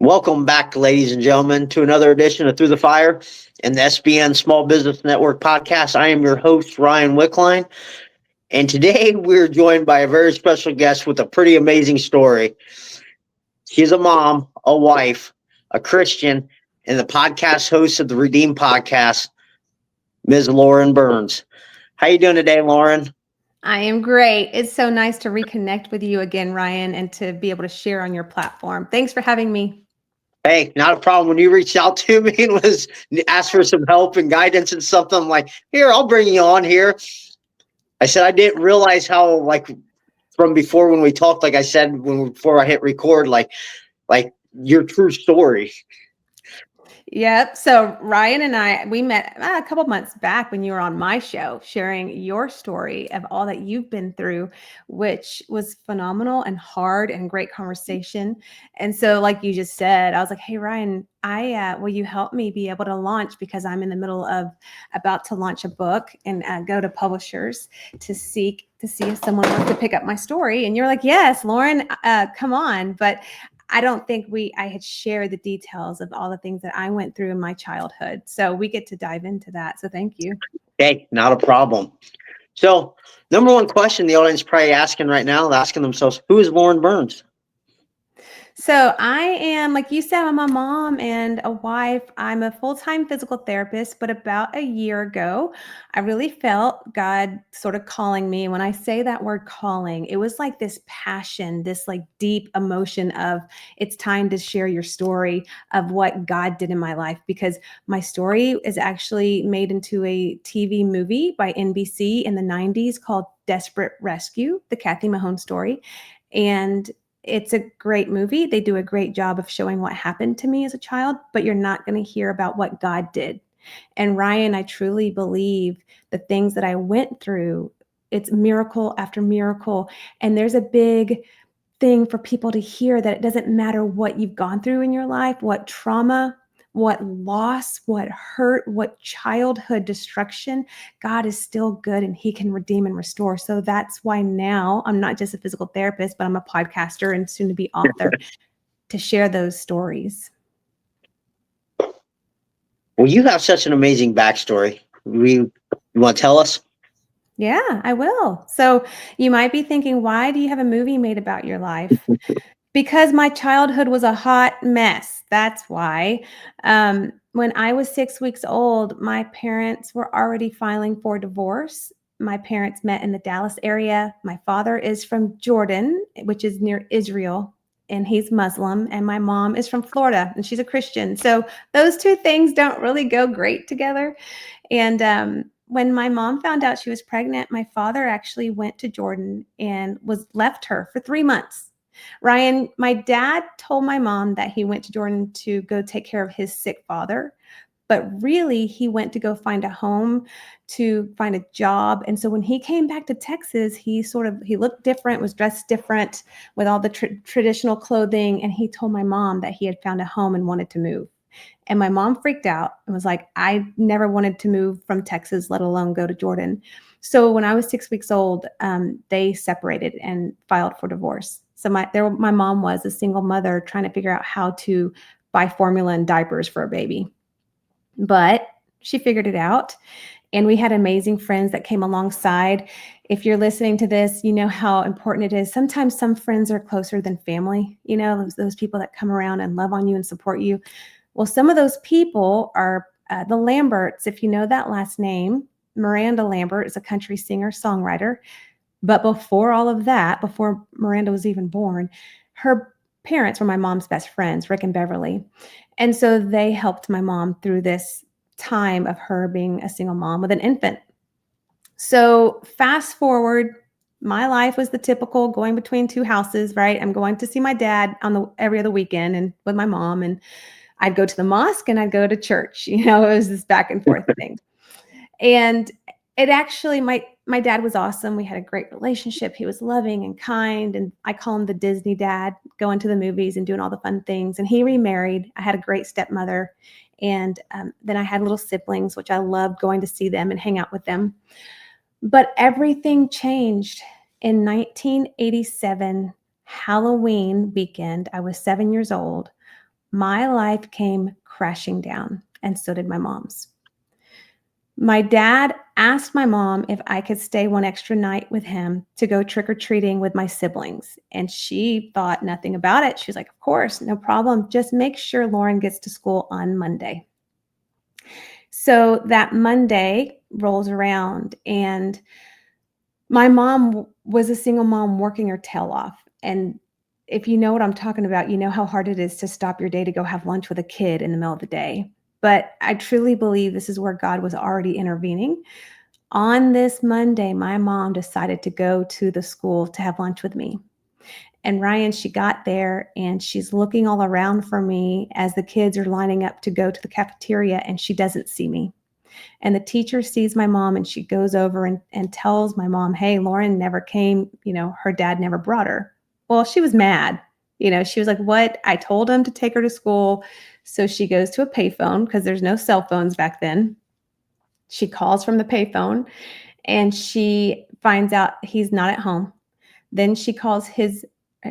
Welcome back, ladies and gentlemen, to another edition of Through the Fire and the SBN Small Business Network podcast. I am your host, Ryan Wickline, and today we're joined by a very special guest with a pretty amazing story. She's a mom, a wife, a Christian, and the podcast host of the Redeem podcast, Ms. Lauren Burns. How you doing today, Lauren? I am great. It's so nice to reconnect with you again, Ryan, and to be able to share on your platform. Thanks for having me. Hey, not a problem. When you reached out to me and was asked for some help and guidance and something, I'm like, here, I'll bring you on here. I said I didn't realize how, from before when we talked, like I said before I hit record, like your true story. Yep. So Ryan and we met a couple months back when you were on my show, sharing your story of all that you've been through, which was phenomenal and hard and great conversation. And so, like you just said, I was like, "Hey, Ryan, will you help me be able to launch, because I'm in the middle of about to launch a book and go to publishers to see if someone wants to pick up my story." And you're like, "Yes, Lauren, come on." But I don't think I had shared the details of all the things that I went through in my childhood. So we get to dive into that. So thank you. Hey, not a problem. So, number one question the audience is probably asking right now, asking themselves, who is Lauren Burns? So I am, like you said, I'm a mom and a wife. I'm a full-time physical therapist, but about a year ago, I really felt God sort of calling me. When I say that word calling, it was like this passion, this like deep emotion of it's time to share your story of what God did in my life, because my story is actually made into a TV movie by NBC in the 90s called Desperate Rescue, the Kathy Mahone story. And it's a great movie. They do a great job of showing what happened to me as a child, but you're not going to hear about what God did. And Ryan, I truly believe the things that I went through, it's miracle after miracle. And there's a big thing for people to hear, that it doesn't matter what you've gone through in your life, what trauma, what loss, what hurt, what childhood destruction, God is still good and he can redeem and restore. So that's why now I'm not just a physical therapist, but I'm a podcaster and soon to be author to share those stories. Well, you have such an amazing backstory. You want to tell us? Yeah, I will. So you might be thinking, why do you have a movie made about your life? Because my childhood was a hot mess. That's why. When I was 6 weeks old, my parents were already filing for divorce. My parents met in the Dallas area. My father is from Jordan, which is near Israel, and he's Muslim. And my mom is from Florida, and she's a Christian. So those two things don't really go great together. And when my mom found out she was pregnant, my father actually went to Jordan and left her for 3 months. Ryan, my dad told my mom that he went to Jordan to go take care of his sick father, but really he went to go find a home, to find a job. And so when he came back to Texas, he looked different, was dressed different with all the traditional clothing. And he told my mom that he had found a home and wanted to move. And my mom freaked out and was like, I never wanted to move from Texas, let alone go to Jordan. So when I was 6 weeks old, they separated and filed for divorce. So my mom was a single mother trying to figure out how to buy formula and diapers for a baby. But she figured it out. And we had amazing friends that came alongside. If you're listening to this, you know how important it is. Sometimes some friends are closer than family, those people that come around and love on you and support you. Well, some of those people are the Lamberts. If you know that last name, Miranda Lambert is a country singer, songwriter. But before all of that, before Miranda was even born, her parents were my mom's best friends, Rick and Beverly. And so they helped my mom through this time of her being a single mom with an infant. So fast forward, my life was the typical going between two houses, right? I'm going to see my dad every other weekend and with my mom, and I'd go to the mosque and I'd go to church. It was this back and forth thing. And it actually, my dad was awesome. We had a great relationship. He was loving and kind. And I call him the Disney dad, going to the movies and doing all the fun things. And he remarried. I had a great stepmother. And then I had little siblings, which I loved going to see them and hang out with them. But everything changed in 1987, Halloween weekend. I was 7 years old. my life came crashing down, and so did my mom's. My dad asked my mom if I could stay one extra night with him to go trick or treating with my siblings. And she thought nothing about it. She was like, of course, no problem. Just make sure Lauren gets to school on Monday. So that Monday rolls around, and my mom was a single mom working her tail off. And if you know what I'm talking about, you know how hard it is to stop your day to go have lunch with a kid in the middle of the day. But I truly believe this is where God was already intervening. On this Monday, my mom decided to go to the school to have lunch with me. And Ryan, she got there and she's looking all around for me as the kids are lining up to go to the cafeteria, and she doesn't see me. And the teacher sees my mom and she goes over and tells my mom, hey, Lauren never came. Her dad never brought her. Well, she was mad. She was like, what? I told him to take her to school. So she goes to a payphone because there's no cell phones back then. She calls from the payphone and she finds out he's not at home. Then she calls his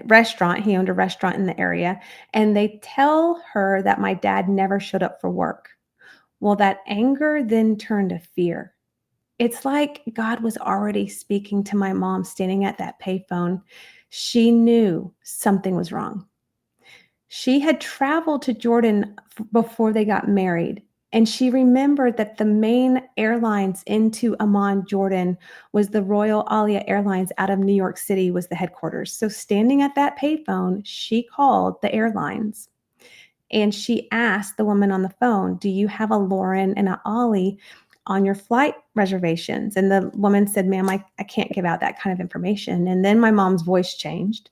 restaurant. He owned a restaurant in the area. And they tell her that my dad never showed up for work. Well, that anger then turned to fear. It's like God was already speaking to my mom standing at that payphone. She knew something was wrong. She had traveled to Jordan before they got married, and she remembered that the main airlines into Amman, Jordan, was the Royal Alia Airlines out of New York City was the headquarters. So standing at that payphone, she called the airlines. And she asked the woman on the phone, do you have a Lauren and a Ollie on your flight reservations? And the woman said, ma'am, I can't give out that kind of information. And then my mom's voice changed.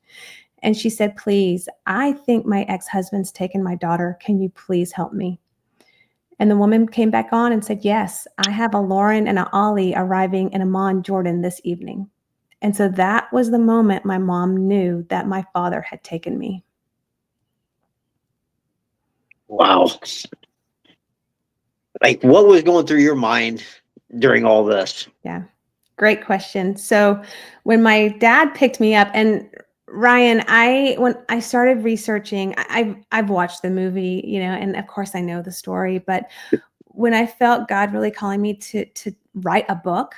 And she said, please, I think my ex-husband's taken my daughter. Can you please help me? And the woman came back on and said, yes, I have a Lauren and a Ollie arriving in Amman, Jordan this evening. And so that was the moment my mom knew that my father had taken me. Wow. Like, what was going through your mind during all this? Yeah, great question. So when my dad picked me up, and Ryan, when I started researching, I've watched the movie, and of course I know the story, but when I felt God really calling me to write a book,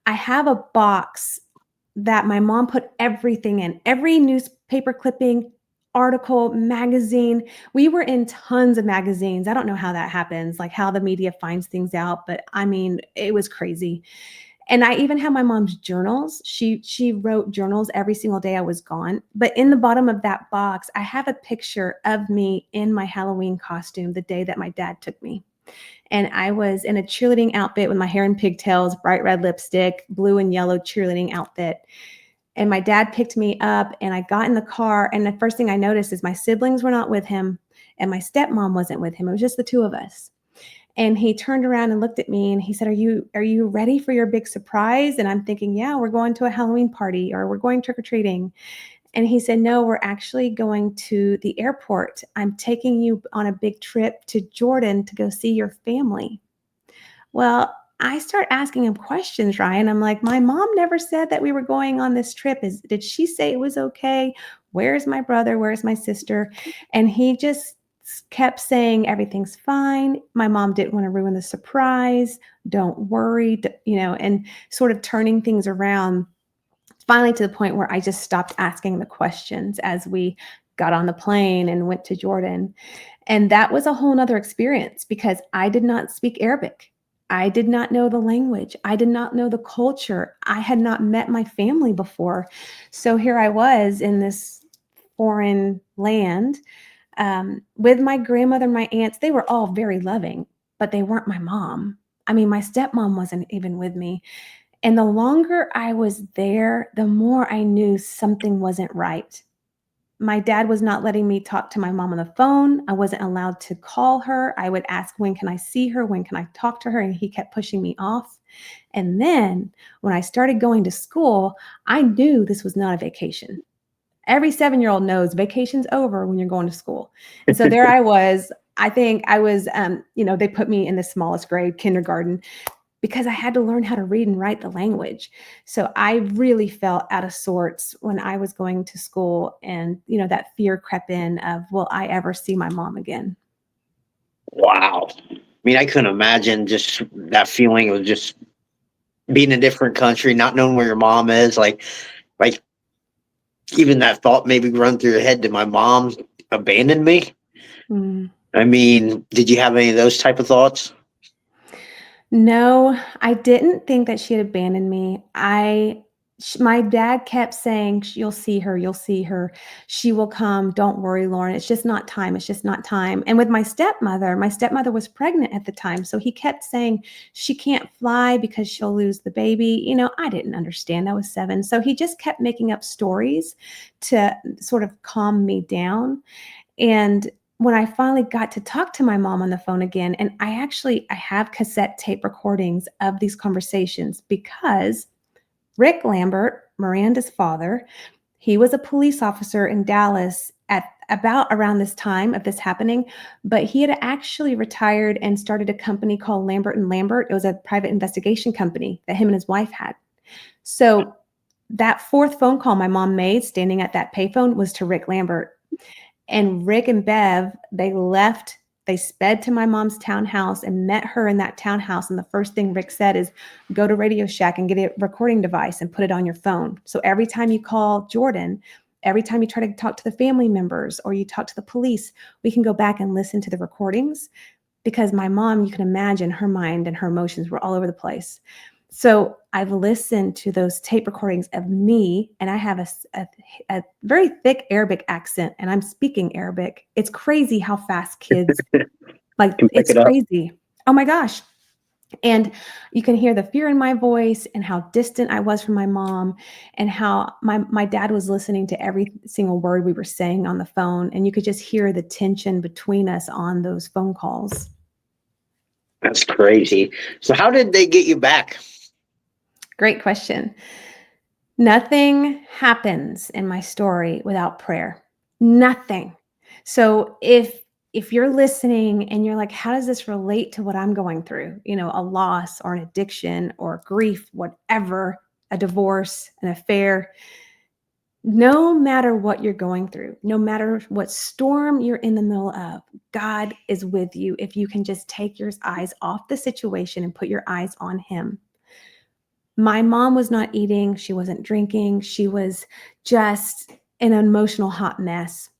I have a box that my mom put everything in, every newspaper clipping, article, magazine. We were in tons of magazines. I don't know how that happens, like how the media finds things out, but I mean, it was crazy. And I even have my mom's journals. She wrote journals every single day I was gone. But in the bottom of that box, I have a picture of me in my Halloween costume the day that my dad took me. And I was in a cheerleading outfit with my hair in pigtails, bright red lipstick, blue and yellow cheerleading outfit. And my dad picked me up and I got in the car. And the first thing I noticed is my siblings were not with him and my stepmom wasn't with him. It was just the two of us. And he turned around and looked at me and he said, are you ready for your big surprise? And I'm thinking, yeah, we're going to a Halloween party or we're going trick-or-treating. And he said, no, we're actually going to the airport. I'm taking you on a big trip to Jordan to go see your family. Well, I start asking him questions, Ryan. I'm like, my mom never said that we were going on this trip. Did she say it was okay? Where's my brother? Where's my sister? And he just kept saying everything's fine. My mom didn't want to ruin the surprise. Don't worry, and sort of turning things around. Finally, to the point where I just stopped asking the questions as we got on the plane and went to Jordan. And that was a whole nother experience because I did not speak Arabic. I did not know the language. I did not know the culture. I had not met my family before. So here I was in this foreign land with my grandmother, my aunts. They were all very loving, but they weren't my mom. I mean, my stepmom wasn't even with me. And the longer I was there, the more I knew something wasn't right. My dad was not letting me talk to my mom on the phone. I wasn't allowed to call her. I would ask, when can I see her? When can I talk to her? And he kept pushing me off. And then when I started going to school, I knew this was not a vacation. Every 7-year-old knows vacation's over when you're going to school. And so there I was. I think I was, they put me in the smallest grade, kindergarten. because I had to learn how to read and write the language. So I really felt out of sorts when I was going to school, and, that fear crept in of, will I ever see my mom again? Wow. I mean, I couldn't imagine just that feeling of just being in a different country, not knowing where your mom is. Like even that thought maybe run through your head, did my mom abandon me? Mm. I mean, did you have any of those type of thoughts? No, I didn't think that she had abandoned me. My dad kept saying, "You'll see her. You'll see her. She will come. Don't worry, Lauren. It's just not time. It's just not time." And with my stepmother was pregnant at the time. So he kept saying, "She can't fly because she'll lose the baby." I didn't understand. I was 7. So he just kept making up stories to sort of calm me down. And when I finally got to talk to my mom on the phone again, and I have cassette tape recordings of these conversations, because Rick Lambert, Miranda's father, he was a police officer in Dallas at about around this time of this happening, but he had actually retired and started a company called Lambert and Lambert. It was a private investigation company that him and his wife had. So that fourth phone call my mom made standing at that payphone was to Rick Lambert. And Rick and Bev, they sped to my mom's townhouse and met her in that townhouse. And the first thing Rick said is, go to Radio Shack and get a recording device and put it on your phone. So every time you call Jordan, every time you try to talk to the family members or you talk to the police, we can go back and listen to the recordings, because my mom, you can imagine, her mind and her emotions were all over the place. So I've listened to those tape recordings of me, and I have a very thick Arabic accent, and I'm speaking Arabic. It's crazy how fast kids, like, Can pick it's it up. crazy. Oh my gosh. And you can hear the fear in my voice and how distant I was from my mom, and how my dad was listening to every single word we were saying on the phone. And you could just hear the tension between us on those phone calls. That's crazy. So how did they get you back? Great question. Nothing happens in my story without prayer. Nothing. So if you're listening and you're like, how does this relate to what I'm going through? A loss or an addiction or grief, whatever, a divorce, an affair, no matter what you're going through, no matter what storm you're in the middle of, God is with you if you can just take your eyes off the situation and put your eyes on Him. My mom was not eating. She wasn't drinking. She was just an emotional hot mess.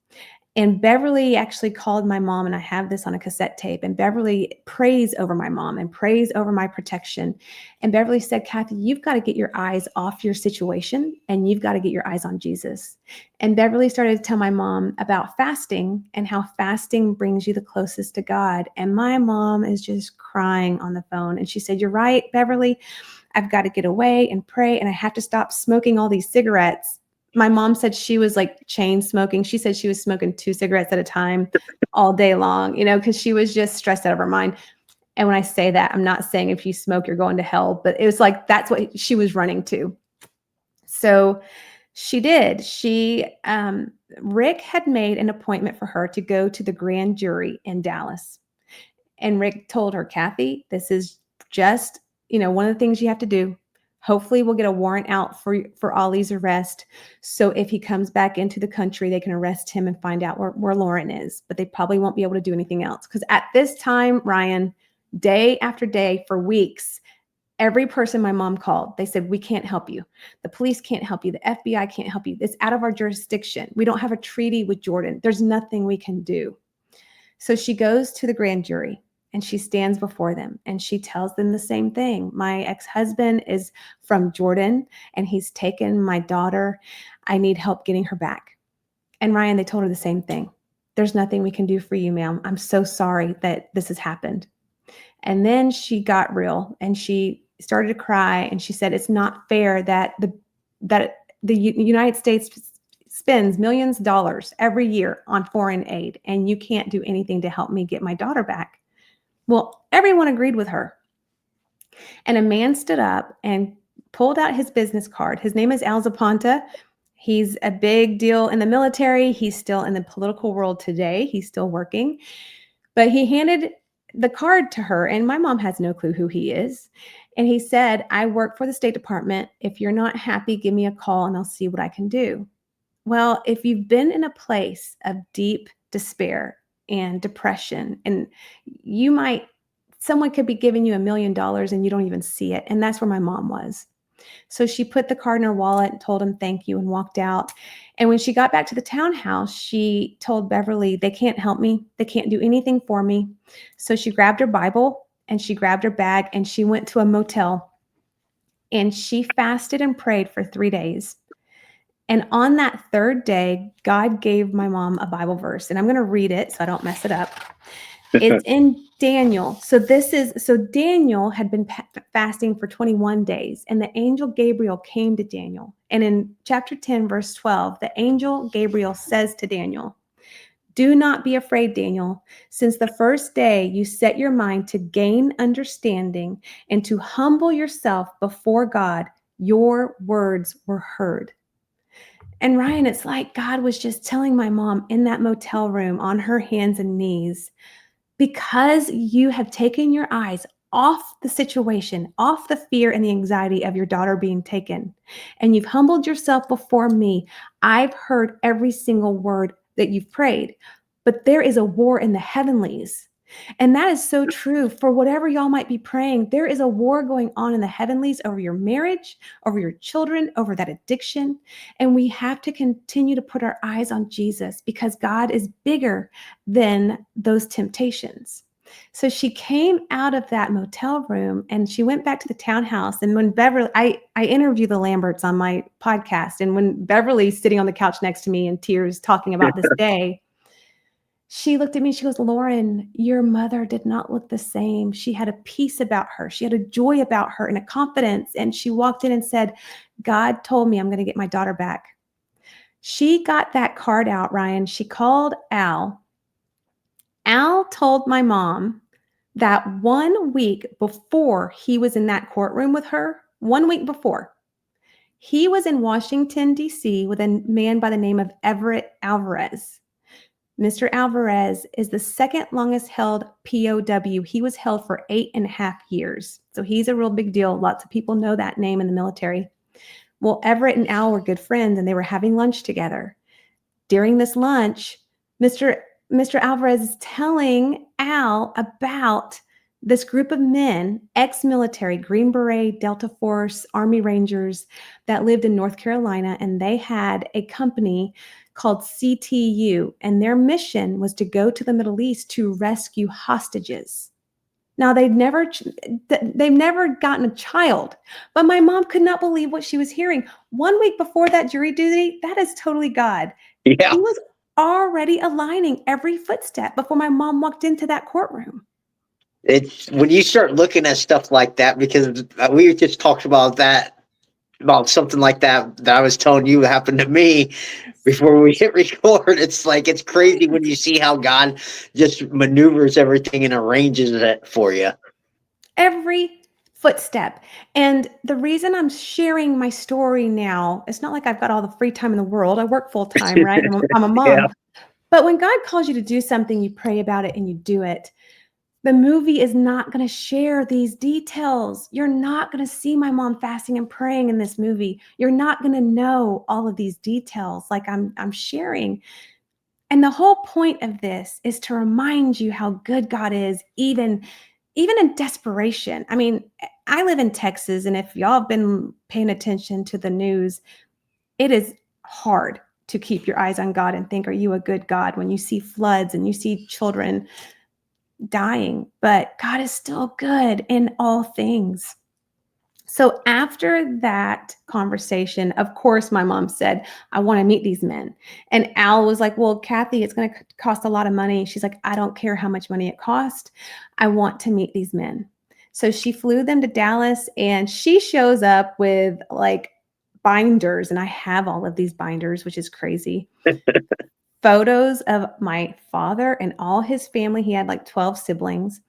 And Beverly actually called my mom, and I have this on a cassette tape. And Beverly prays over my mom and prays over my protection. And Beverly said, Kathy, you've got to get your eyes off your situation, and you've got to get your eyes on Jesus. And Beverly started to tell my mom about fasting and how fasting brings you the closest to God. And my mom is just crying on the phone. And she said, you're right, Beverly. I've got to get away and pray, and I have to stop smoking all these cigarettes. My mom said she was like chain smoking. She said she was smoking 2 cigarettes at a time all day long, because she was just stressed out of her mind. And when I say that, I'm not saying if you smoke, you're going to hell, but it was like, that's what she was running to. So she did. Rick had made an appointment for her to go to the grand jury in Dallas. And Rick told her, Kathy, this is just, one of the things you have to do. Hopefully we'll get a warrant out for Ollie's arrest. So if he comes back into the country, they can arrest him and find out where Lauren is. But they probably won't be able to do anything else. Because at this time, Ryan, day after day for weeks, every person my mom called, they said, we can't help you. The police can't help you. The FBI can't help you. It's out of our jurisdiction. We don't have a treaty with Jordan. There's nothing we can do. So she goes to the grand jury. And she stands before them and she tells them the same thing. My ex-husband is from Jordan and he's taken my daughter. I need help getting her back. And Ryan, they told her the same thing. There's nothing we can do for you, ma'am. I'm so sorry that this has happened. And then she got real and she started to cry and she said, it's not fair that the United States spends millions of dollars every year on foreign aid and you can't do anything to help me get my daughter back. Well, everyone agreed with her. And a man stood up and pulled out his business card. His name is Al Zaponta. He's a big deal in the military. He's still in the political world today. He's still working. But he handed the card to her, and my mom has no clue who he is. And he said, I work for the State Department. If you're not happy, give me a call and I'll see what I can do. Well, if you've been in a place of deep despair and depression, and someone could be giving you $1 million and you don't even see it. And that's where my mom was. So she put the card in her wallet and told him thank you and walked out. And when she got back to the townhouse, she told Beverly, they can't help me. They can't do anything for me. So she grabbed her Bible and she grabbed her bag and she went to a motel and she fasted and prayed for 3 days. And on that third day, God gave my mom a Bible verse. And I'm going to read it so I don't mess it up. It's in Daniel. So Daniel had been fasting for 21 days, and the angel Gabriel came to Daniel. And in chapter 10, verse 12, the angel Gabriel says to Daniel, do not be afraid, Daniel. Since the first day you set your mind to gain understanding and to humble yourself before God, your words were heard. And Ryan, it's like God was just telling my mom in that motel room on her hands and knees, because you have taken your eyes off the situation, off the fear and the anxiety of your daughter being taken, and you've humbled yourself before me, I've heard every single word that you've prayed. But there is a war in the heavenlies. And that is so true for whatever y'all might be praying. There is a war going on in the heavenlies over your marriage, over your children, over that addiction. And we have to continue to put our eyes on Jesus because God is bigger than those temptations. So she came out of that motel room and she went back to the townhouse. And when I interview the Lamberts on my podcast. And when Beverly's sitting on the couch next to me in tears talking about this day, she looked at me, she goes, Lauren, your mother did not look the same. She had a peace about her. She had a joy about her and a confidence. And she walked in and said, God told me I'm going to get my daughter back. She got that card out, Ryan. She called Al. Al told my mom that 1 week before he was in that courtroom with her, 1 week before, he was in Washington, D.C. with a man by the name of Everett Alvarez. Mr. Alvarez is the second longest held POW. He was held for 8.5 years. So he's a real big deal. Lots of people know that name in the military. Well, Everett and Al were good friends and they were having lunch together. During this lunch, Mr. Alvarez is telling Al about this group of men, ex-military, Green Beret, Delta Force, Army Rangers that lived in North Carolina, and they had a company called CTU, and their mission was to go to the Middle East to rescue hostages. Now, they've never gotten a child, but my mom could not believe what she was hearing. 1 week before that jury duty, that is totally God. Yeah. He was already aligning every footstep before my mom walked into that courtroom. It's when you start looking at stuff like that, because we just talked about something like that I was telling you happened to me before we hit record. It's like, it's crazy when you see how God just maneuvers everything and arranges it for you. Every footstep. And the reason I'm sharing my story now, it's not like I've got all the free time in the world. I work full time, right? I'm a mom. Yeah. But when God calls you to do something, you pray about it and you do it. The movie is not going to share these details. You're not going to see my mom fasting and praying in this movie. You're not going to know all of these details like I'm sharing. And the whole point of this is to remind you how good God is, even in desperation. I mean, I live in Texas, and if y'all have been paying attention to the news, it is hard to keep your eyes on God and think, are you a good God, when you see floods and you see children dying? But God is still good in all things. So after that conversation, of course, my mom said, I want to meet these men. And Al was like, well, Kathy, it's going to cost a lot of money. She's like, I don't care how much money it costs. I want to meet these men. So she flew them to Dallas, and she shows up with like binders. And I have all of these binders, which is crazy. Photos of my father and all his family. He had like 12 siblings,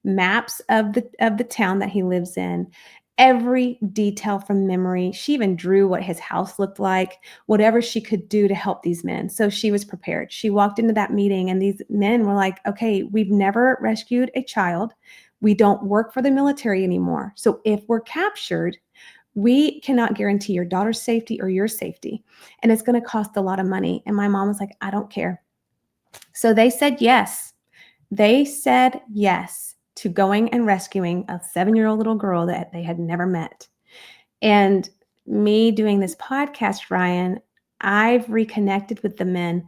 maps of the town that he lives in, every detail from memory. She even drew what his house looked like, whatever she could do to help these men. So she was prepared. She walked into that meeting and these men were like, okay, we've never rescued a child. We don't work for the military anymore. So if we're captured, we cannot guarantee your daughter's safety or your safety. And it's going to cost a lot of money. And my mom was like, I don't care. So they said yes. They said yes to going and rescuing a 7-year-old little girl that they had never met. And me doing this podcast, Ryan, I've reconnected with the men.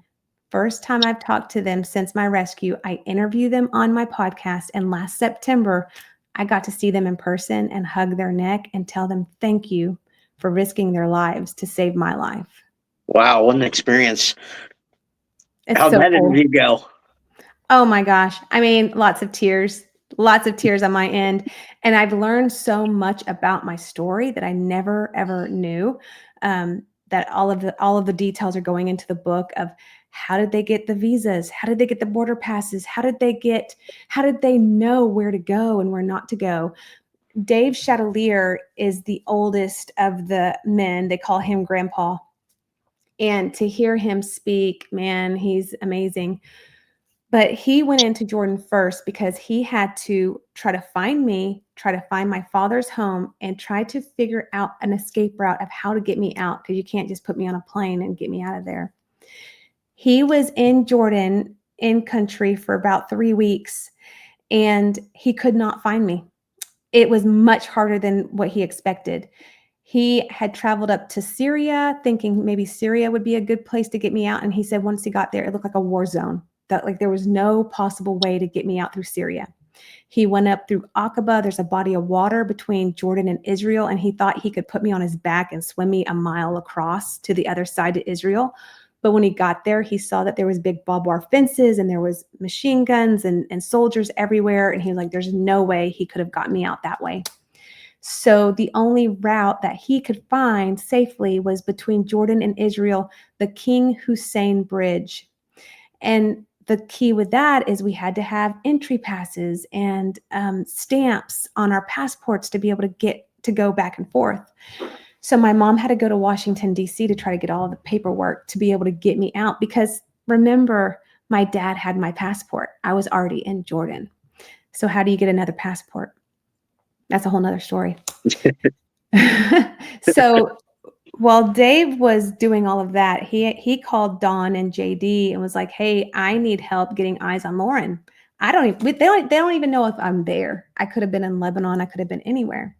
First time I've talked to them since my rescue. I interview them on my podcast. And last September, I got to see them in person and hug their neck and tell them thank you for risking their lives to save my life. Wow, what an experience. It's How'd so that cool. interview go? Oh my gosh. I mean, lots of tears on my end. And I've learned so much about my story that I never, ever knew. That all of the details are going into the book of how did they get the visas? How did they get the border passes? How did they know where to go and where not to go? Dave Chatelier is the oldest of the men. They call him Grandpa. And to hear him speak, man, he's amazing. But he went into Jordan first because he had to try to find me, try to find my father's home, and try to figure out an escape route of how to get me out, because you can't just put me on a plane and get me out of there. He was in Jordan in country for about 3 weeks, and he could not find me. It was much harder than what he expected. He had traveled up to Syria thinking maybe Syria would be a good place to get me out. And he said once he got there, it looked like a war zone, that like there was no possible way to get me out through Syria. He went up through Aqaba. There's a body of water between Jordan and Israel. And he thought he could put me on his back and swim me a mile across to the other side to Israel. But when he got there, he saw that there was big barbed wire fences and there was machine guns and soldiers everywhere. And he was like, there's no way he could have gotten me out that way. So the only route that he could find safely was between Jordan and Israel, the King Hussein Bridge. And the key with that is we had to have entry passes and stamps on our passports to be able to get to go back and forth. So my mom had to go to Washington, D.C. to try to get all the paperwork to be able to get me out, because remember, my dad had my passport. I was already in Jordan. So how do you get another passport? That's a whole nother story. So while Dave was doing all of that, he called Dawn and JD and was like, hey, I need help getting eyes on Lauren. They don't even know if I'm there. I could have been in Lebanon. I could have been anywhere.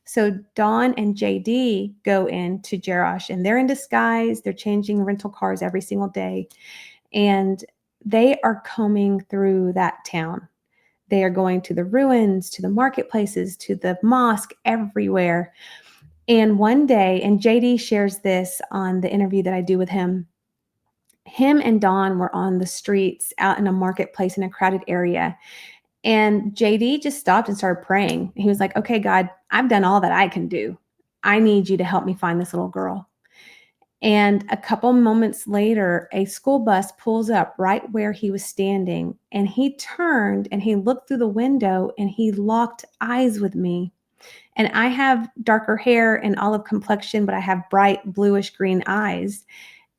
So Dawn and JD go into Jerash and they're in disguise. They're changing rental cars every single day. And they are combing through that town. They are going to the ruins, to the marketplaces, to the mosque, everywhere. And one day, and JD shares this on the interview that I do with him and Dawn were on the streets out in a marketplace in a crowded area. And JD just stopped and started praying. He was like, okay, God, I've done all that I can do. I need you to help me find this little girl. And a couple moments later, a school bus pulls up right where he was standing. And he turned and he looked through the window and he locked eyes with me. And I have darker hair and olive complexion, but I have bright bluish green eyes.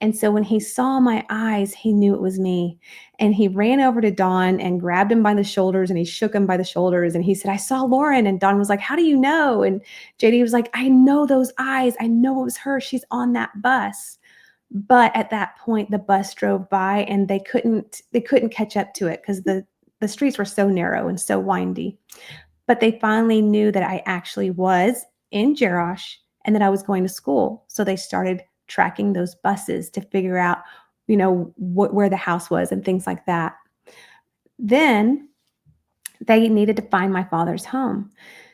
And so when he saw my eyes, he knew it was me. And he ran over to Dawn and grabbed him by the shoulders and he shook him by the shoulders. And he said, I saw Lauren. And Dawn was like, how do you know? And JD was like, I know those eyes. I know it was her. She's on that bus. But at that point, the bus drove by and they couldn't catch up to it because the streets were so narrow and so windy. But they finally knew that I actually was in Jerash and that I was going to school. So they started tracking those buses to figure out, where the house was and things like that. Then they needed to find my father's home.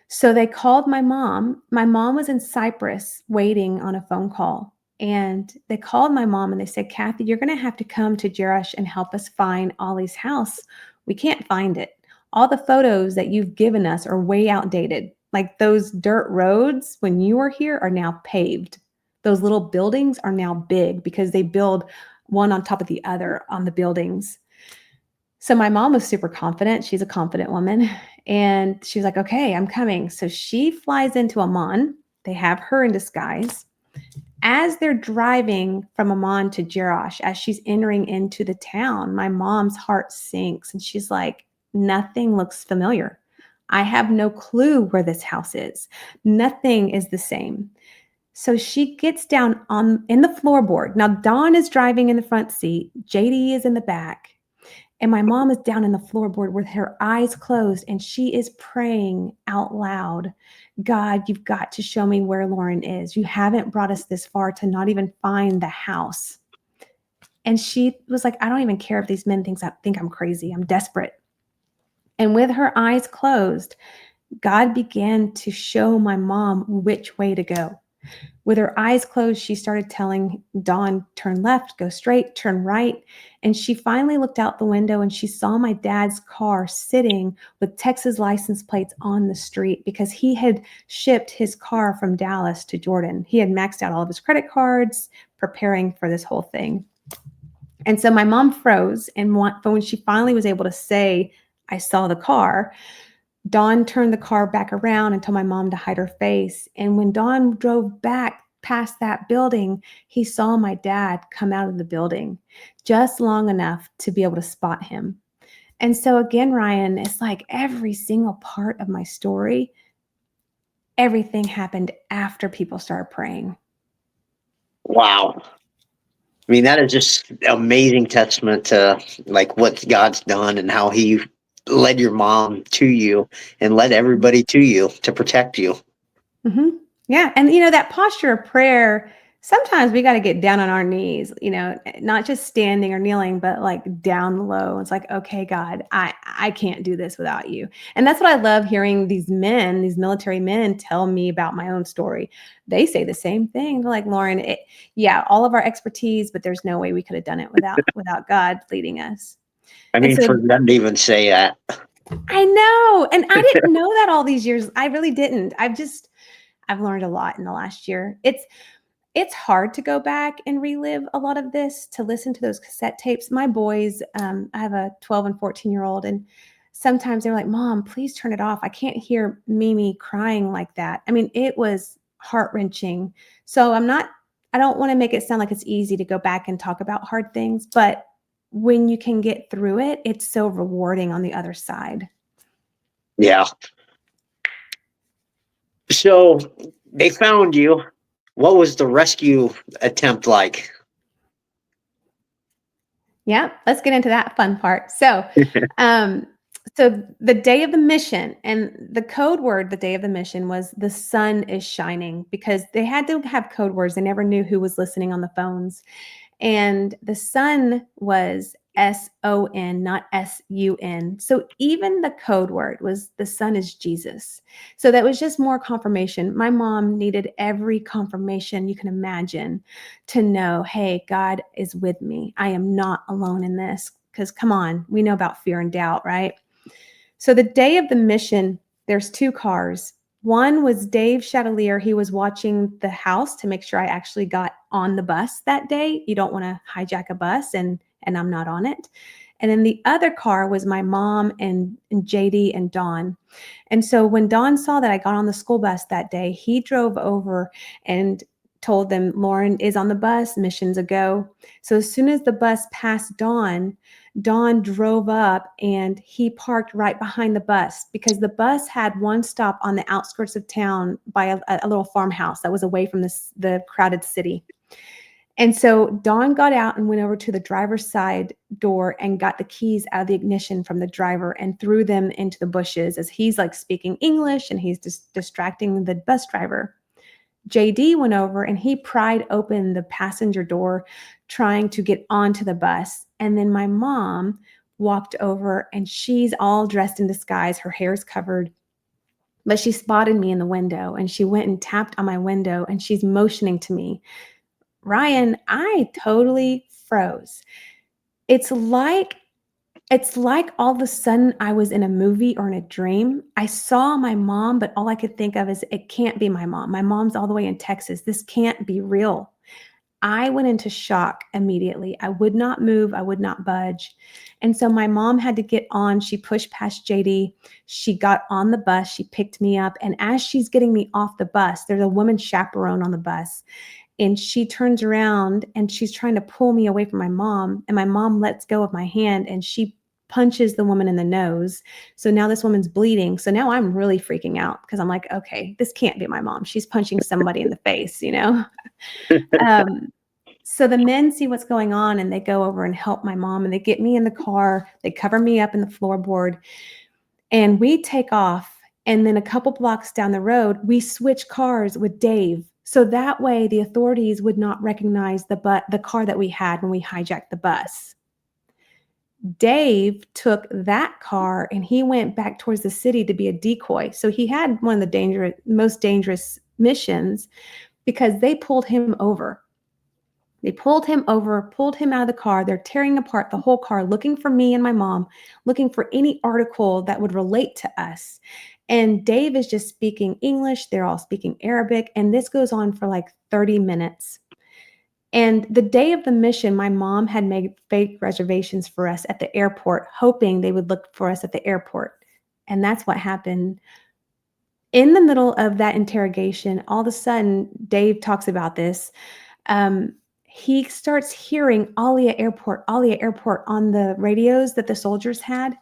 So they called my mom. My mom was in Cyprus waiting on a phone call. And they called my mom and they said, Kathy, you're going to have to come to Jerash and help us find Ollie's house. We can't find it. All the photos that you've given us are way outdated. Like those dirt roads when you were here are now paved. Those little buildings are now big because they build one on top of the other on the buildings. So my mom was super confident. She's a confident woman. And she was like, okay, I'm coming. So she flies into Amman. They have her in disguise. As they're driving from Amman to Jerash, as she's entering into the town, my mom's heart sinks. And she's like, nothing looks familiar. I have no clue where this house is. Nothing is the same. So she gets down on in the floorboard. Now Dawn is driving in the front seat. JD is in the back. And my mom is down in the floorboard with her eyes closed, and she is praying out loud, God, you've got to show me where Lauren is. You haven't brought us this far to not even find the house. And she was like, I don't even care if these men think I'm crazy. I'm desperate. And with her eyes closed, God began to show my mom which way to go. With her eyes closed, she started telling Dawn, turn left, go straight, turn right. And she finally looked out the window and she saw my dad's car sitting with Texas license plates on the street because he had shipped his car from Dallas to Jordan. He had maxed out all of his credit cards, preparing for this whole thing. And so my mom froze. And when she finally was able to say, I saw the car, Dawn turned the car back around and told my mom to hide her face. And when Dawn drove back past that building, he saw my dad come out of the building just long enough to be able to spot him. And so again, Ryan, it's like every single part of my story, everything happened after people started praying. Wow. I mean, that is just amazing testament to like what God's done and how he led your mom to you and led everybody to you to protect you. Mm-hmm. Yeah. And, that posture of prayer, sometimes we got to get down on our knees, not just standing or kneeling, but like down low. It's like, okay, God, I can't do this without you. And that's what I love hearing these military men tell me about my own story. They say the same thing. They're like, Lauren, all of our expertise, but there's no way we could have done it without God leading us. I mean, for them to even say that. I know. And I didn't know that all these years. I really didn't. I've learned a lot in the last year. It's hard to go back and relive a lot of this, to listen to those cassette tapes. My boys, I have a 12 and 14-year-old, and sometimes they're like, Mom, please turn it off. I can't hear Mimi crying like that. I mean, it was heart-wrenching. So I don't want to make it sound like it's easy to go back and talk about hard things, but when you can get through it, it's so rewarding on the other side. Yeah. So they found you. What was the rescue attempt like? Yeah, let's get into that fun part. So, so the day of the mission, and the code word the day of the mission was the sun is shining, because they had to have code words. They never knew who was listening on the phones. And the sun was SON, not SUN. So even the code word was the sun is Jesus. So that was just more confirmation. My mom needed every confirmation you can imagine to know, hey, God is with me. I am not alone in this. Because come on, we know about fear and doubt, right? So the day of the mission, there's two cars. One was Dave Chatelier. He was watching the house to make sure I actually got on the bus that day. You don't want to hijack a bus and I'm not on it. And then the other car was my mom and JD and Dawn. And so when Dawn saw that I got on the school bus that day, he drove over and told them Lauren is on the bus, mission's a go. So as soon as the bus passed Dawn drove up and he parked right behind the bus, because the bus had one stop on the outskirts of town by a little farmhouse that was away from the crowded city. And so Dawn got out and went over to the driver's side door and got the keys out of the ignition from the driver and threw them into the bushes as he's like speaking English and he's just distracting the bus driver. JD went over and he pried open the passenger door, trying to get onto the bus. And then my mom walked over and she's all dressed in disguise. Her hair's covered, but she spotted me in the window and she went and tapped on my window and she's motioning to me. Ryan, I totally froze. It's like all of a sudden I was in a movie or in a dream. I saw my mom, but all I could think of is it can't be my mom. My mom's all the way in Texas. This can't be real. I went into shock immediately. I would not move. I would not budge. And so my mom had to get on. She pushed past JD. She got on the bus. She picked me up. And as she's getting me off the bus, there's a woman chaperone on the bus. And she turns around and she's trying to pull me away from my mom. And my mom lets go of my hand and she punches the woman in the nose. So now this woman's bleeding. So now I'm really freaking out because I'm like, okay, this can't be my mom. She's punching somebody in the face, you know? Um, so the men see what's going on and they go over and help my mom and they get me in the car. They cover me up in the floorboard and we take off. And then a couple blocks down the road, we switch cars with Dave. So that way the authorities would not recognize the car that we had when we hijacked the bus. Dave took that car and he went back towards the city to be a decoy. So he had one of the most dangerous missions because they pulled him over. They pulled him over, pulled him out of the car. They're tearing apart the whole car, looking for me and my mom, looking for any article that would relate to us. And Dave is just speaking English. They're all speaking Arabic. And this goes on for like 30 minutes. And the day of the mission, my mom had made fake reservations for us at the airport, hoping they would look for us at the airport. And that's what happened. In the middle of that interrogation, all of a sudden, Dave talks about this. He starts hearing Alia Airport on the radios that the soldiers had.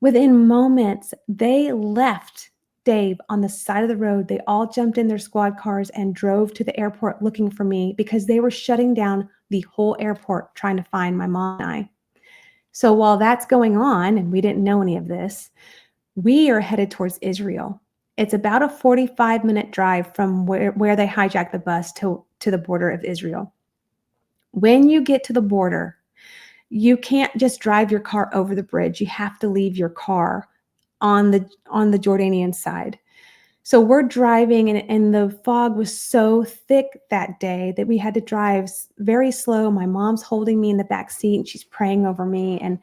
Within moments, they left Dave on the side of the road. They all jumped in their squad cars and drove to the airport looking for me because they were shutting down the whole airport trying to find my mom and I. So while that's going on, and we didn't know any of this, we are headed towards Israel. It's about a 45-minute drive from where they hijacked the bus to the border of Israel. When you get to the border, you can't just drive your car over the bridge. You have to leave your car on the Jordanian side. So we're driving and the fog was so thick that day that we had to drive very slow. My mom's holding me in the back seat and she's praying over me. And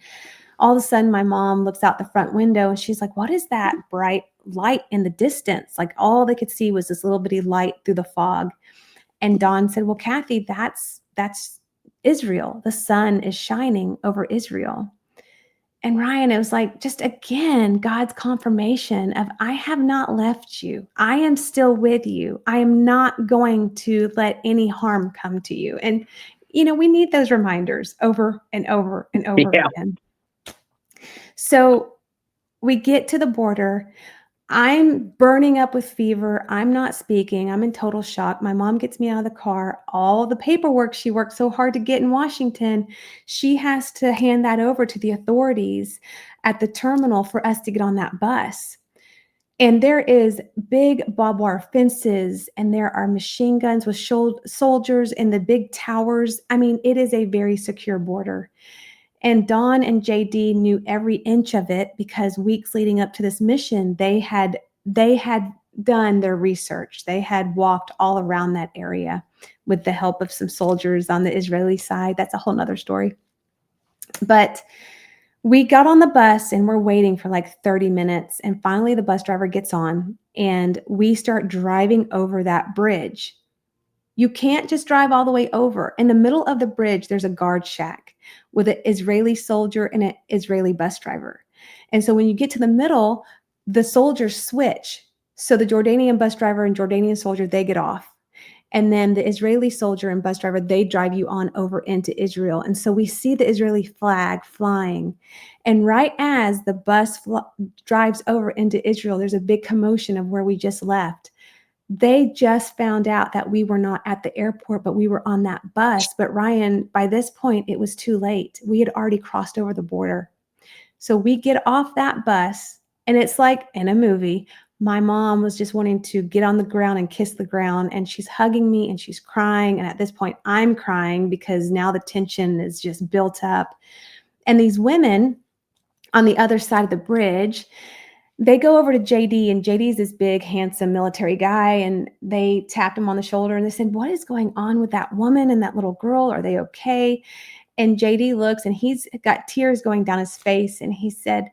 all of a sudden my mom looks out the front window and she's like, what is that bright light in the distance? Like all they could see was this little bitty light through the fog. And Dawn said, well, Kathy, that's Israel. The sun is shining over Israel. And Ryan, it was like, just again, God's confirmation of, I have not left you. I am still with you. I am not going to let any harm come to you. And, you know, we need those reminders over and over and over again. So we get to the border. I'm burning up with fever. I'm not speaking. I'm in total shock. My mom gets me out of the car. All the paperwork she worked so hard to get in Washington, she has to hand that over to the authorities at the terminal for us to get on that bus. And there is big barbed wire fences and there are machine guns with soldiers in the big towers. I mean, it is a very secure border. And Dawn and JD knew every inch of it because weeks leading up to this mission, they had done their research. They had walked all around that area with the help of some soldiers on the Israeli side. That's a whole nother story. But we got on the bus and we're waiting for like 30 minutes. And finally the bus driver gets on and we start driving over that bridge. You can't just drive all the way over. In the middle of the bridge, there's a guard shack with an Israeli soldier and an Israeli bus driver. And so when you get to the middle, the soldiers switch. So the Jordanian bus driver and Jordanian soldier, they get off. And then the Israeli soldier and bus driver, they drive you on over into Israel. And so we see the Israeli flag flying. And right as the bus drives over into Israel, there's a big commotion of where we just left. They just found out that we were not at the airport, but we were on that bus. But Ryan, by this point, it was too late. We had already crossed over the border. So we get off that bus, and it's like in a movie. My mom was just wanting to get on the ground and kiss the ground, and she's hugging me and she's crying. And at this point, I'm crying because now the tension is just built up. And these women on the other side of the bridge, they go over to JD, and JD's this big, handsome military guy, and they tapped him on the shoulder and they said, what is going on with that woman and that little girl? Are they okay? And JD looks and he's got tears going down his face. And he said,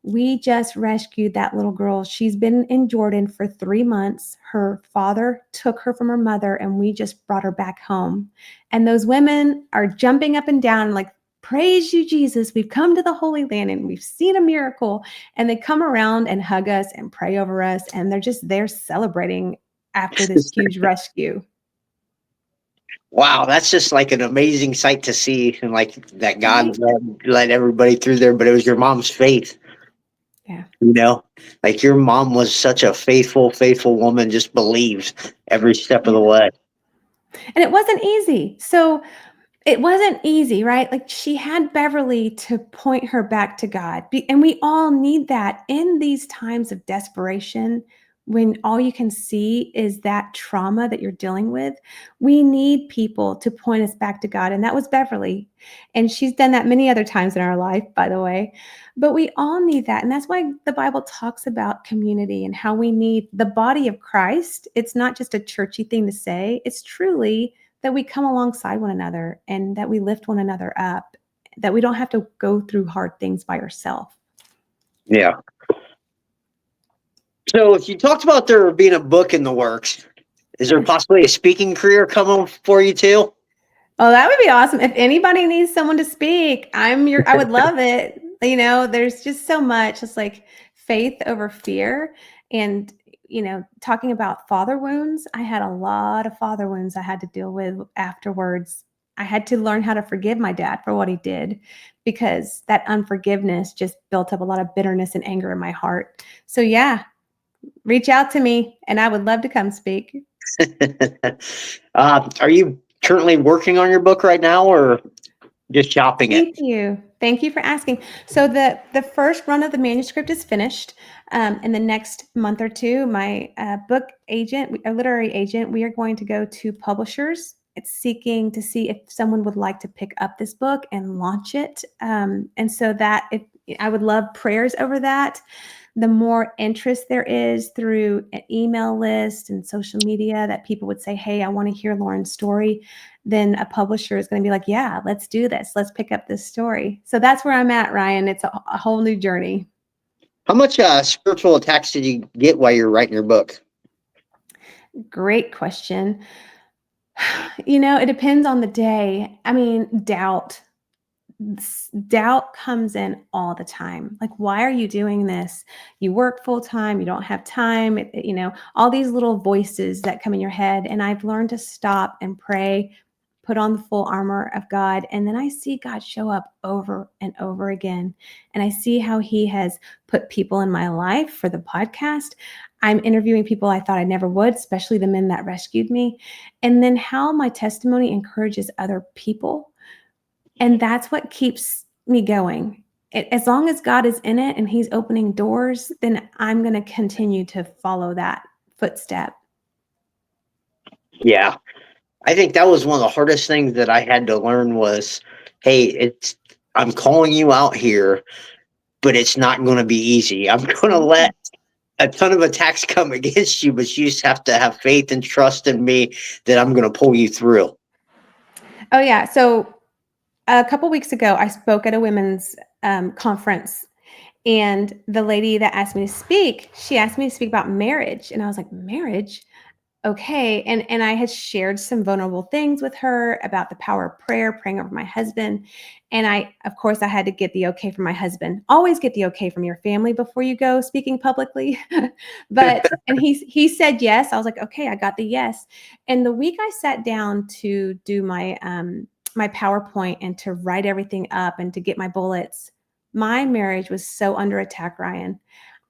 we just rescued that little girl. She's been in Jordan for 3 months. Her father took her from her mother and we just brought her back home. And those women are jumping up and down like, praise you, Jesus. We've come to the Holy Land and we've seen a miracle. And they come around and hug us and pray over us. And they're celebrating after this huge rescue. Wow, that's just like an amazing sight to see, and like that God Right? led everybody through there, but it was your mom's faith, Yeah. you know? Like your mom was such a faithful, faithful woman, just believed every step of Yeah. the way. And it wasn't easy. So it wasn't easy, right? Like she had Beverly to point her back to God. And we all need that in these times of desperation when all you can see is that trauma that you're dealing with. We need people to point us back to God. And that was Beverly. And she's done that many other times in our life, by the way. But we all need that. And that's why the Bible talks about community and how we need the body of Christ. It's not just a churchy thing to say, it's truly that we come alongside one another and that we lift one another up, that we don't have to go through hard things by ourselves. Yeah. So if you talked about there being a book in the works, is there possibly a speaking career coming for you too? Oh, that would be awesome. If anybody needs someone to speak, I would love it. There's just so much. It's like faith over fear. And, talking about father wounds, I had a lot of father wounds I had to deal with afterwards. I had to learn how to forgive my dad for what he did because that unforgiveness just built up a lot of bitterness and anger in my heart. So, yeah, reach out to me and I would love to come speak. Are you currently working on your book right now or just shopping it? Thank you. Thank you for asking. So the first run of the manuscript is finished. In the next month or two, my book agent, a literary agent, we are going to go to publishers. It's seeking to see if someone would like to pick up this book and launch it. And so that if I would love prayers over that. The more interest there is through an email list and social media that people would say, hey, I want to hear Lauren's story, then a publisher is going to be like, yeah, let's do this. Let's pick up this story. So that's where I'm at, Ryan. It's a whole new journey. How much spiritual attacks did you get while you're writing your book? Great question. It depends on the day. I mean, doubt comes in all the time. Like, why are you doing this? You work full time, you don't have time, all these little voices that come in your head. And I've learned to stop and pray, put on the full armor of God. And then I see God show up over and over again. And I see how he has put people in my life for the podcast. I'm interviewing people I thought I never would, especially the men that rescued me. And then how my testimony encourages other people, and that's what keeps me going. As long as God is in it and he's opening doors, then I'm going to continue to follow that footstep. Yeah. I think that was one of the hardest things that I had to learn was, hey, I'm calling you out here, but it's not going to be easy. I'm going to let a ton of attacks come against you, but you just have to have faith and trust in me that I'm going to pull you through. Oh, yeah. So a couple weeks ago, I spoke at a women's conference. And the lady that asked me to speak, she asked me to speak about marriage. And I was like, marriage? Okay. And I had shared some vulnerable things with her about the power of prayer, praying over my husband. And of course, I had to get the okay from my husband. Always get the okay from your family before you go speaking publicly. And he said yes. I was like, okay, I got the yes. And the week I sat down to do my PowerPoint and to write everything up and to get my bullets, my marriage was so under attack, Ryan.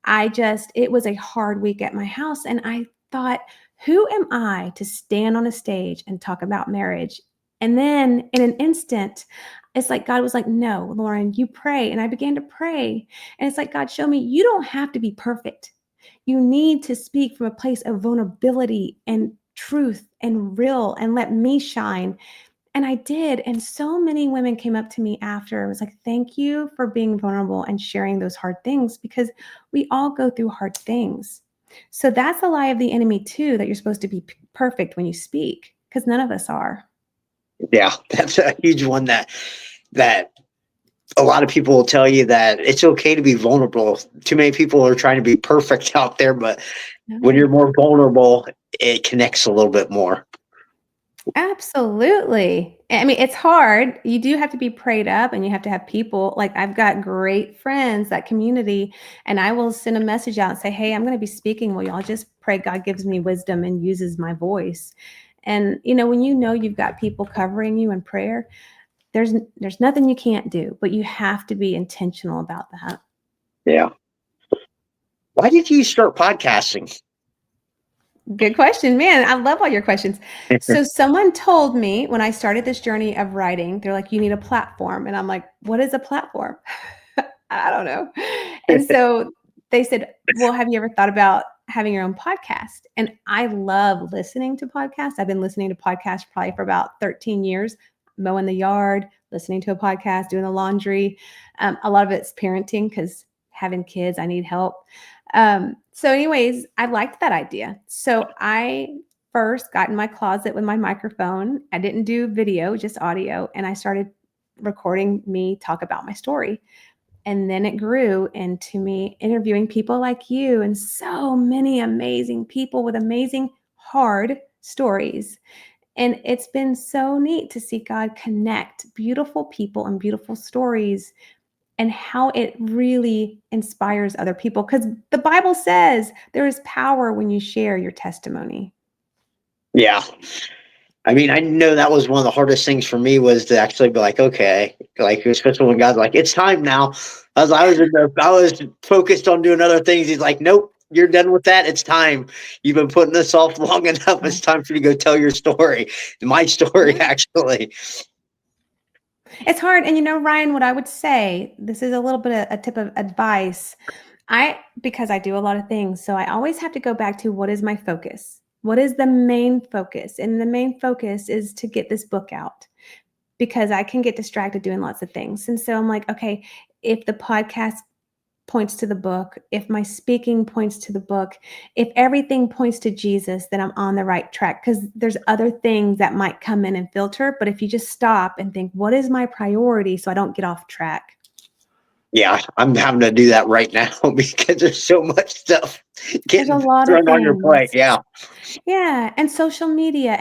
It was a hard week at my house. And I thought, who am I to stand on a stage and talk about marriage? And then in an instant, it's like God was like, no, Lauren, you pray. And I began to pray. And it's like, God, show me you don't have to be perfect. You need to speak from a place of vulnerability and truth and real and let me shine. And I did. And so many women came up to me after. It was like, thank you for being vulnerable and sharing those hard things because we all go through hard things. So that's the lie of the enemy, too, that you're supposed to be perfect when you speak because none of us are. Yeah, that's a huge one that a lot of people will tell you that it's okay to be vulnerable. Too many people are trying to be perfect out there, but when you're No. more vulnerable, it connects a little bit more. Absolutely. I mean, it's hard. You do have to be prayed up and you have to have people. Like, I've got great friends, that community, and I will send a message out and say, hey, I'm going to be speaking. Will y'all just pray God gives me wisdom and uses my voice? And, when you've got people covering you in prayer, there's nothing you can't do, but you have to be intentional about that. Yeah. Why did you start podcasting? Good question, man. I love all your questions. So someone told me when I started this journey of writing, they're like, you need a platform. And I'm like, what is a platform? I don't know. And so they said, well, have you ever thought about having your own podcast? And I love listening to podcasts. I've been listening to podcasts probably for about 13 years, mowing the yard, listening to a podcast, doing the laundry. A lot of it's parenting because having kids, I need help. So anyways, I liked that idea. So I first got in my closet with my microphone. I didn't do video, just audio. And I started recording me talk about my story. And then it grew into me interviewing people like you and so many amazing people with amazing, hard stories. And it's been so neat to see God connect beautiful people and beautiful stories and how it really inspires other people. Because the Bible says there is power when you share your testimony. Yeah. I mean, I know that was one of the hardest things for me was to actually be like, okay, like especially when God's like, it's time now. I was focused on doing other things. He's like, nope, you're done with that. It's time. You've been putting this off long enough. It's time for you to go tell your story, my story, actually. It's hard. And Ryan, what I would say, this is a little bit of a tip of advice. Because I do a lot of things, so I always have to go back to what is my focus? What is the main focus? And the main focus is to get this book out because I can get distracted doing lots of things. And so I'm like, okay, if the podcast points to the book, if my speaking points to the book, if everything points to Jesus, then I'm on the right track because there's other things that might come in and filter. But if you just stop and think, what is my priority so I don't get off track? Yeah, I'm having to do that right now because there's so much stuff There's a getting lot of thrown on your plate. things. Yeah. Yeah, and social media,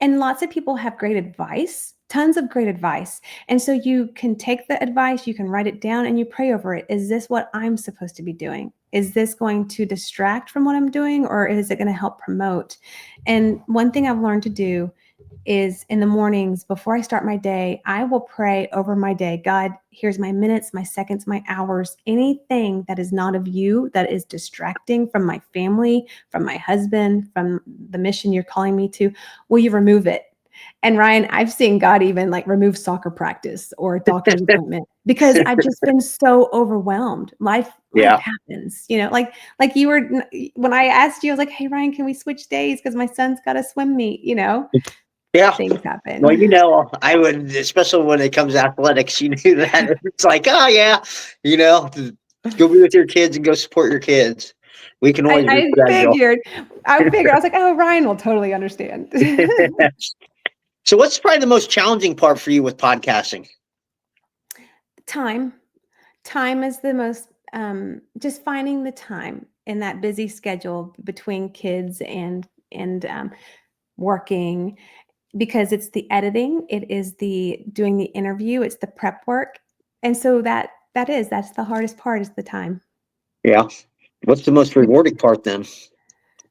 and lots of people have great advice, tons of great advice. And so you can take the advice, you can write it down and you pray over it. Is this what I'm supposed to be doing? Is this going to distract from what I'm doing or is it going to help promote? And one thing I've learned to do is in the mornings before I start my day, I will pray over my day. God, here's my minutes, my seconds, my hours, anything that is not of you, that is distracting from my family, from my husband, from the mission you're calling me to, will you remove it? And Ryan, I've seen God even like remove soccer practice or a doctor's appointment because I've just been so overwhelmed. Life Yeah. happens, like you were, when I asked you, I was like, hey, Ryan, can we switch days? Because my son's got a swim meet, Yeah. things happen. Well, I would, especially when it comes to athletics, you knew that it's like, oh yeah, go be with your kids and go support your kids. We can always I reschedule. figured. I was like, oh, Ryan will totally understand. So what's probably the most challenging part for you with podcasting? Time. Time is the most, just finding the time in that busy schedule between kids and working, because it's the editing, it is the doing the interview, it's the prep work. And so that's the hardest part is the time. Yeah. What's the most rewarding part then?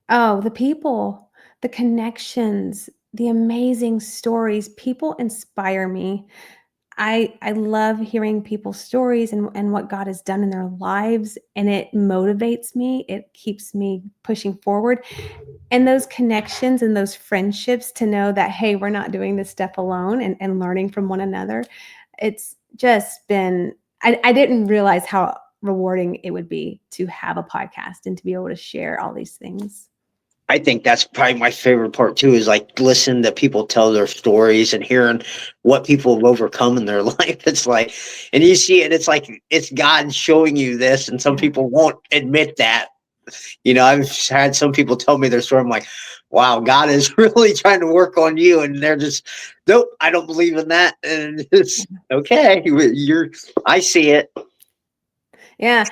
Oh, the people, the connections, the amazing stories. People inspire me. I love hearing people's stories and what God has done in their lives, and it motivates me. It keeps me pushing forward. And those connections and those friendships to know that, hey, we're not doing this stuff alone and learning from one another. It's just been, I didn't realize how rewarding it would be to have a podcast and to be able to share all these things. I think that's probably my favorite part too, is like listening to people tell their stories and hearing what people have overcome in their life. It's like, and you see it, it's like, it's God showing you this. And some people won't admit that. I've had some people tell me their story. I'm like, wow, God is really trying to work on you. And they're just, nope, I don't believe in that. And it's okay. I see it. Yeah.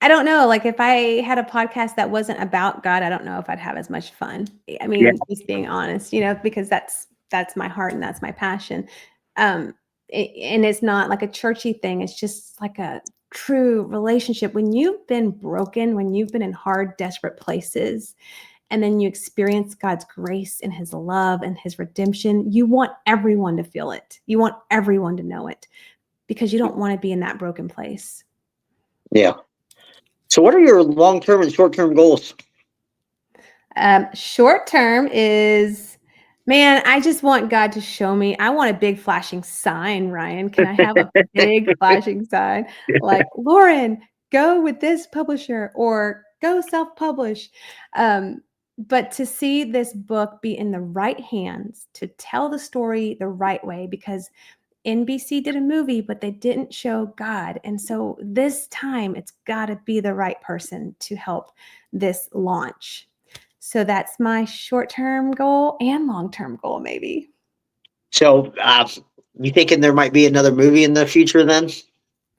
I don't know, like if I had a podcast that wasn't about God, I don't know if I'd have as much fun. I Yeah. mean, just being honest, because that's my heart and that's my passion. And it's not like a churchy thing. It's just like a true relationship. When you've been broken, when you've been in hard, desperate places, and then you experience God's grace and his love and his redemption, you want everyone to feel it. You want everyone to know it because you don't want to be in that broken place. Yeah. So what are your long-term and short-term goals? Short term is, man, I just want God to show me. I want a big flashing sign, Ryan. Can I have a big flashing sign? Like, Lauren, go with this publisher or go self-publish. But to see this book be in the right hands, to tell the story the right way, because NBC did a movie, but they didn't show God. And so this time it's got to be the right person to help this launch. So that's my short-term goal and long-term goal, maybe. So, you thinking there might be another movie in the future then?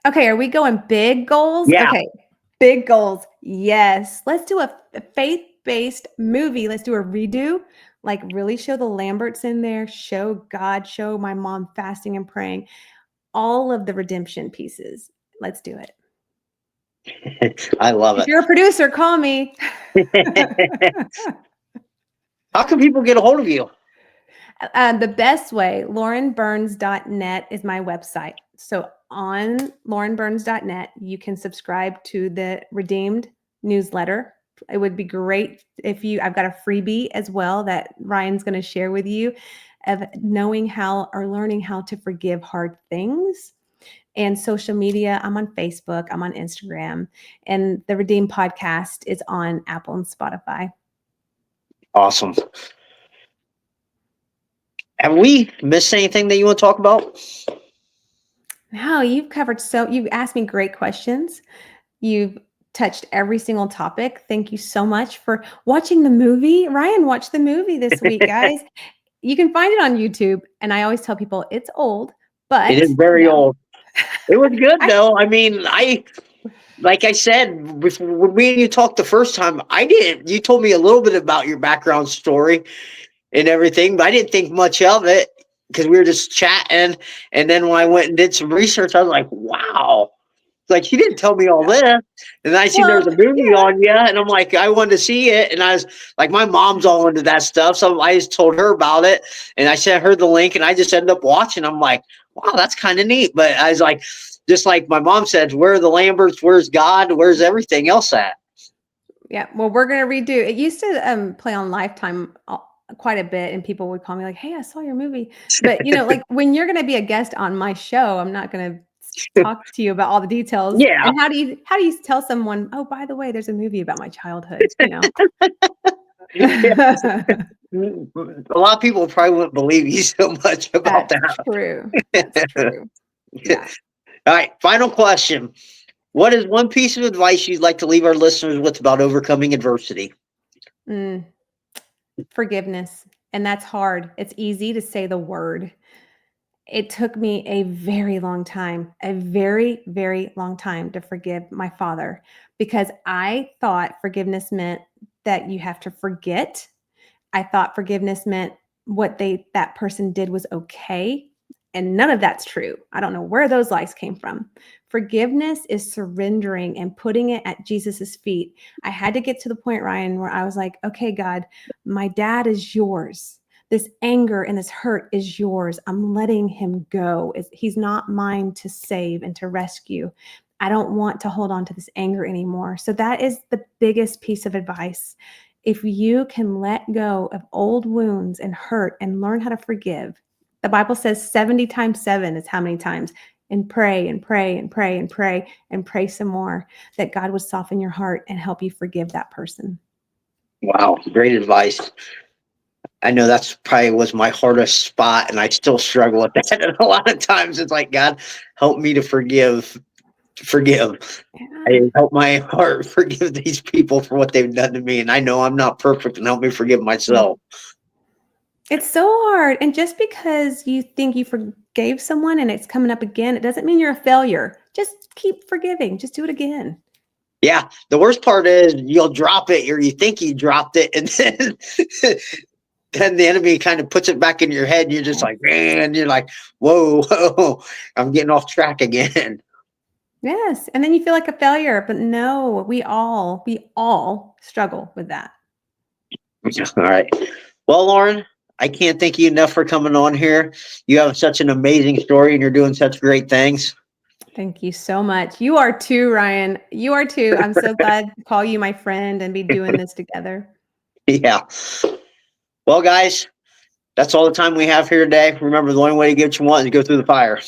Okay, are we going big goals? Yeah. Okay, big goals. Yes. Let's do a faith-based movie. Let's do a redo. Like really show the Lamberts in there, show God, show my mom fasting and praying, all of the redemption pieces. Let's do it. I love If you're a producer, call me. it. How can people get a hold of you? The best way, laurenburns.net is my website. So on laurenburns.net, you can subscribe to the Redeemed newsletter. It would be great if I've got a freebie as well that Ryan's going to share with you of knowing how or learning how to forgive hard things. And social media, I'm on Facebook, I'm on Instagram, and the Redeemed podcast is on Apple and Spotify. Awesome. Have we missed anything that you want to talk about? No, you've asked me great questions. You've touched every single topic. Thank you so much for watching the movie. Ryan watched the movie this week, guys. You can find it on YouTube. And I always tell people it's old, but It is very no. old. It was good though. I mean, like I said, before, when me and you talked the first time, you told me a little bit about your background story and everything, but I didn't think much of it because we were just chatting. And then when I went and did some research, I was like, wow. Like, she didn't tell me all this. And then I see there's Well, a movie yeah. on you, and I'm like, I wanted to see it. And I was like, my mom's all into that stuff. So I just told her about it. And I sent her the link, and I just ended up watching. I'm like, wow, that's kind of neat. But I was like, just like my mom said, where are the Lamberts? Where's God? Where's everything else at? Yeah. Well, we're going to redo. It used to play on Lifetime quite a bit, and people would call me like, hey, I saw your movie. But, like when you're going to be a guest on my show, I'm not going to talk to you about all the details. Yeah. And how do you tell someone, oh, by the way, there's a movie about my childhood, Yeah. A lot of people probably wouldn't believe you so much about That's that. true. That's true. Yeah. All right. Final question. What is one piece of advice you'd like to leave our listeners with about overcoming adversity? Forgiveness. And that's hard. It's easy to say the word. It took me a very long time, a very, very long time to forgive my father because I thought forgiveness meant that you have to forget. I thought forgiveness meant that person did was okay. And none of that's true. I don't know where those lies came from. Forgiveness is surrendering and putting it at Jesus's feet. I had to get to the point, Ryan, where I was like, okay, God, my dad is yours. This anger and this hurt is yours. I'm letting him go. He's not mine to save and to rescue. I don't want to hold on to this anger anymore. So that is the biggest piece of advice. If you can let go of old wounds and hurt and learn how to forgive, the Bible says 70 times 7 is how many times, and pray and pray and pray and pray and pray some more, that God would soften your heart and help you forgive that person. Wow, great advice. I know that's probably was my hardest spot, and I still struggle with that. And a lot of times it's like, God, help me to forgive. Yeah. Help my heart forgive these people for what they've done to me. And I know I'm not perfect, and help me forgive myself. It's so hard. And just because you think you forgave someone and it's coming up again, it doesn't mean you're a failure. Just keep forgiving. Just do it again. Yeah. The worst part is you'll drop it, or you think you dropped it, and then the enemy kind of puts it back in your head. And you're just like, man, you're like, whoa, I'm getting off track again. Yes. And then you feel like a failure. But no, we all struggle with that. All right. Well, Lauren, I can't thank you enough for coming on here. You have such an amazing story and you're doing such great things. Thank you so much. You are too, Ryan. You are too. I'm so glad to call you my friend and be doing this together. Yeah. Well, guys, that's all the time we have here today. Remember, the only way to get what you want is to go through the fire.